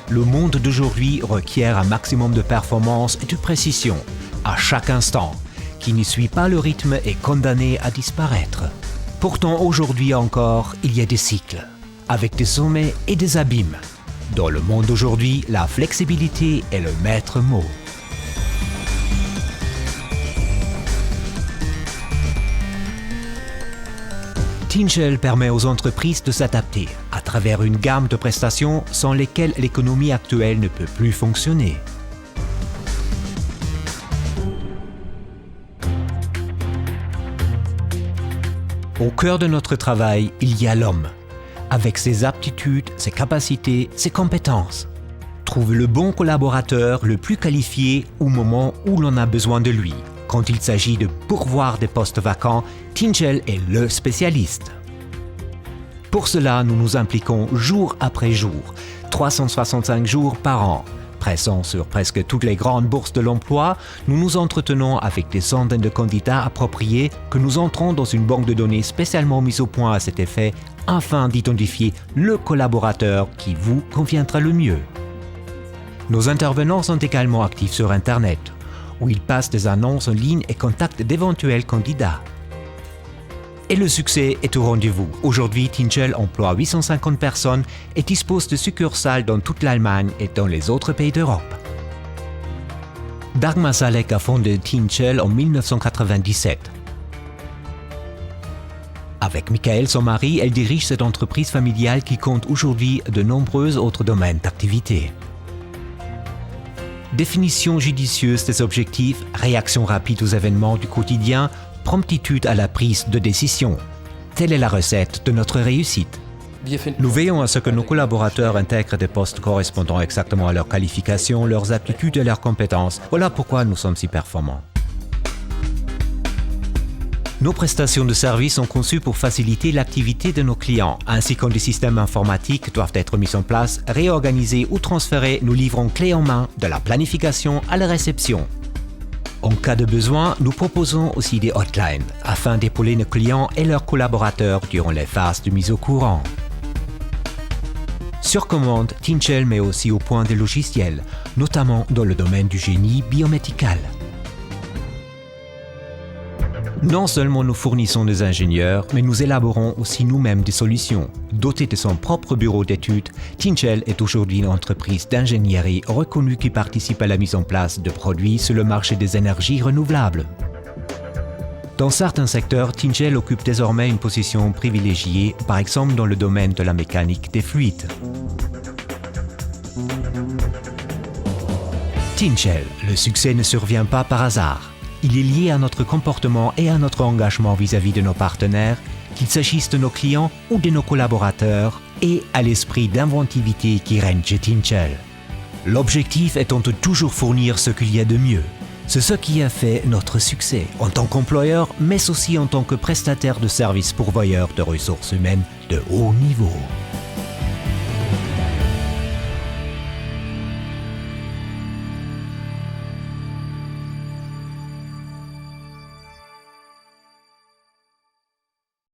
Le monde d'aujourd'hui requiert un maximum de performance et de précision, à chaque instant. Qui ne suit pas le rythme est condamné à disparaître. Pourtant, aujourd'hui encore, il y a des cycles, avec des sommets et des abîmes. Dans le monde d'aujourd'hui, la flexibilité est le maître mot. TeamShell permet aux entreprises de s'adapter à travers une gamme de prestations sans lesquelles l'économie actuelle ne peut plus fonctionner. Au cœur de notre travail, il y a l'homme, avec ses aptitudes, ses capacités, ses compétences. Trouve le bon collaborateur le plus qualifié au moment où l'on a besoin de lui. Quand il s'agit de pourvoir des postes vacants, TeamShell est le spécialiste. Pour cela, nous nous impliquons jour après jour, 365 jours par an. Pressant sur presque toutes les grandes bourses de l'emploi, nous nous entretenons avec des centaines de candidats appropriés que nous entrons dans une banque de données spécialement mise au point à cet effet afin d'identifier le collaborateur qui vous conviendra le mieux. Nos intervenants sont également actifs sur Internet, où ils passent des annonces en ligne et contactent d'éventuels candidats. Et le succès est au rendez-vous. Aujourd'hui, TeamShell emploie 850 personnes et dispose de succursales dans toute l'Allemagne et dans les autres pays d'Europe. Dagmar Salek a fondé TeamShell en 1997. Avec Michael, son mari, elle dirige cette entreprise familiale qui compte aujourd'hui de nombreux autres domaines d'activité. Définition judicieuse des objectifs, réaction rapide aux événements du quotidien, promptitude à la prise de décision. Telle est la recette de notre réussite. Nous veillons à ce que nos collaborateurs intègrent des postes correspondant exactement à leurs qualifications, leurs aptitudes et leurs compétences. Voilà pourquoi nous sommes si performants. Nos prestations de services sont conçues pour faciliter l'activité de nos clients. Ainsi, quand des systèmes informatiques doivent être mis en place, réorganisés ou transférés, nous livrons clé en main de la planification à la réception. En cas de besoin, nous proposons aussi des hotlines afin d'épauler nos clients et leurs collaborateurs durant les phases de mise au courant. Sur commande, TeamShell met aussi au point des logiciels, notamment dans le domaine du génie biomédical. Non seulement nous fournissons des ingénieurs, mais nous élaborons aussi nous-mêmes des solutions. Doté de son propre bureau d'études, TeamShell est aujourd'hui une entreprise d'ingénierie reconnue qui participe à la mise en place de produits sur le marché des énergies renouvelables. Dans certains secteurs, TeamShell occupe désormais une position privilégiée, par exemple dans le domaine de la mécanique des fluides. TeamShell, le succès ne survient pas par hasard. Il est lié à notre comportement et à notre engagement vis-à-vis de nos partenaires, qu'il s'agisse de nos clients ou de nos collaborateurs, et à l'esprit d'inventivité qui règne chez TeamShell. L'objectif étant de toujours fournir ce qu'il y a de mieux. C'est ce qui a fait notre succès, en tant qu'employeur, mais aussi en tant que prestataire de services pourvoyeur de ressources humaines de haut niveau.